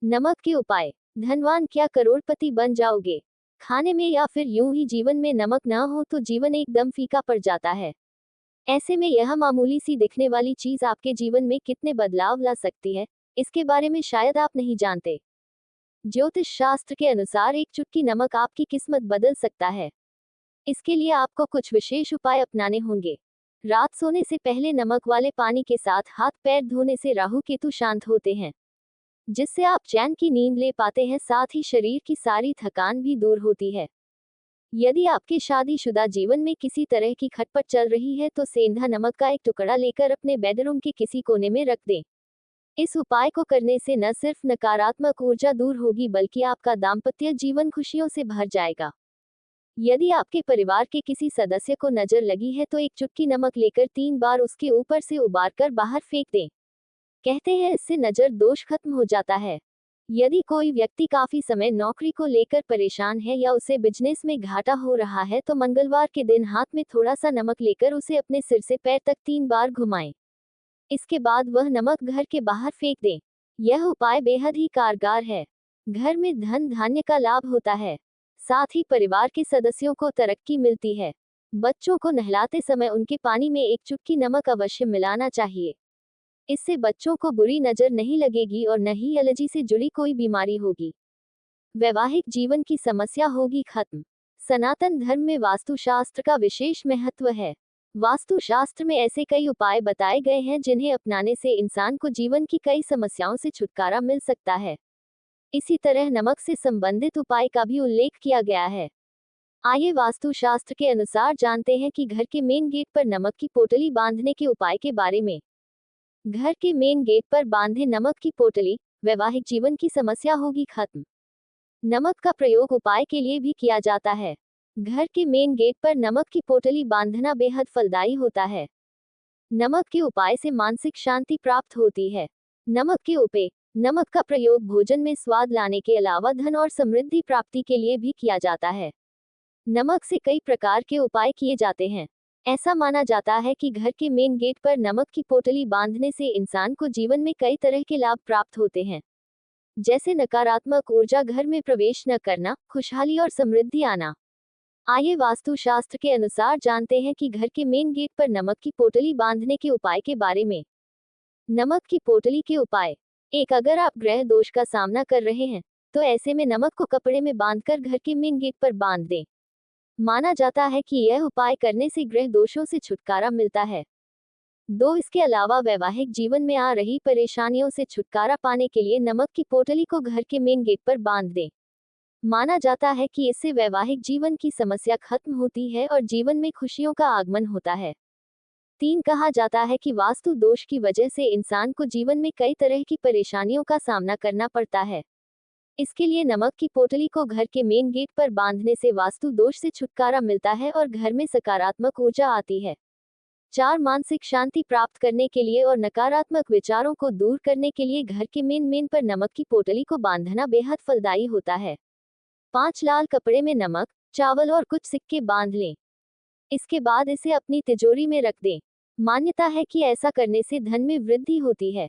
नमक के उपाय। धनवान क्या करोड़पति बन जाओगे? खाने में या फिर यूं ही जीवन में नमक ना हो तो जीवन एकदम फीका पड़ जाता है। ऐसे में यह मामूली सी दिखने वाली चीज आपके जीवन में कितने बदलाव ला सकती है, इसके बारे में शायद आप नहीं जानते। ज्योतिष शास्त्र के अनुसार एक चुटकी नमक आपकी किस्मत बदल सकता है। इसके लिए आपको कुछ विशेष उपाय अपनाने होंगे। रात सोने से पहले नमक वाले पानी के साथ हाथ पैर धोने से राहु केतु शांत होते हैं, जिससे आप चैन की नींद ले पाते हैं, साथ ही शरीर की सारी थकान भी दूर होती है। यदि आपके शादीशुदा जीवन में किसी तरह की खटपट चल रही है तो सेंधा नमक का एक टुकड़ा लेकर अपने बेडरूम के किसी कोने में रख दें। इस उपाय को करने से न सिर्फ नकारात्मक ऊर्जा दूर होगी बल्कि आपका दाम्पत्य जीवन खुशियों से भर जाएगा। यदि आपके परिवार के किसी सदस्य को नजर लगी है तो एक चुटकी नमक लेकर 3 बार उसके ऊपर से उबारकर बाहर फेंक दें। कहते हैं इससे नजर दोष खत्म हो जाता है। यदि कोई व्यक्ति काफी समय नौकरी को लेकर परेशान है या उसे बिजनेस में घाटा हो रहा है तो मंगलवार के दिन हाथ में थोड़ा सा नमक लेकर उसे अपने सिर से पैर तक 3 बार घुमाएं। इसके बाद वह नमक घर के बाहर फेंक दें। यह उपाय बेहद ही कारगर है। घर में धन धान्य का लाभ होता है, साथ ही परिवार के सदस्यों को तरक्की मिलती है। बच्चों को नहलाते समय उनके पानी में एक चुटकी नमक अवश्य मिलाना चाहिए। इससे बच्चों को बुरी नजर नहीं लगेगी और न ही एलर्जी से जुड़ी कोई बीमारी होगी। वैवाहिक जीवन की समस्या होगी खत्म। सनातन धर्म में वास्तुशास्त्र का विशेष महत्व है। वास्तुशास्त्र में ऐसे कई उपाय बताए गए हैं जिन्हें अपनाने से इंसान को जीवन की कई समस्याओं से छुटकारा मिल सकता है। इसी तरह नमक से संबंधित उपाय का भी उल्लेख किया गया है। आइए वास्तुशास्त्र के अनुसार जानते हैं कि घर के मेन गेट पर नमक की पोटली बांधने के उपाय के बारे में। घर के मेन गेट पर बांधे नमक की पोटली, वैवाहिक जीवन की समस्या होगी खत्म। नमक का प्रयोग उपाय के लिए भी किया जाता है। घर के मेन गेट पर नमक की पोटली बांधना बेहद फलदायी होता है। नमक के उपाय से मानसिक शांति प्राप्त होती है। नमक के उपाय। नमक का प्रयोग भोजन में स्वाद लाने के अलावा धन और समृद्धि प्राप्ति के लिए भी किया जाता है। नमक से कई प्रकार के उपाय किए जाते हैं। ऐसा माना जाता है कि घर के मेन गेट पर नमक की पोटली बांधने से इंसान को जीवन में कई तरह के लाभ प्राप्त होते हैं, जैसे नकारात्मक ऊर्जा घर में प्रवेश न करना, खुशहाली और समृद्धि आना। आइए वास्तुशास्त्र के अनुसार जानते हैं कि घर के मेन गेट पर नमक की पोटली बांधने के उपाय के बारे में। नमक की पोटली के उपाय। 1. अगर आप ग्रह दोष का सामना कर रहे हैं तो ऐसे में नमक को कपड़े में बांधकर घर के मेन गेट पर बांध दें। माना जाता है कि यह उपाय करने से ग्रह दोषों से छुटकारा मिलता है। 2. इसके अलावा वैवाहिक जीवन में आ रही परेशानियों से छुटकारा पाने के लिए नमक की पोटली को घर के मेन गेट पर बांध दें। माना जाता है कि इससे वैवाहिक जीवन की समस्या खत्म होती है और जीवन में खुशियों का आगमन होता है। 3. कहा जाता है कि वास्तु दोष की वजह से इंसान को जीवन में कई तरह की परेशानियों का सामना करना पड़ता है। इसके लिए नमक की पोटली को घर के मेन गेट पर बांधने से वास्तु दोष से छुटकारा मिलता है और घर में सकारात्मक ऊर्जा आती है। 4. मानसिक शांति प्राप्त करने के लिए और नकारात्मक विचारों को दूर करने के लिए घर के मेन पर नमक की पोटली को बांधना बेहद फलदायी होता है। 5. लाल कपड़े में नमक, चावल और कुछ सिक्के बांध लें। इसके बाद इसे अपनी तिजोरी में रख दें। मान्यता है कि ऐसा करने से धन में वृद्धि होती है।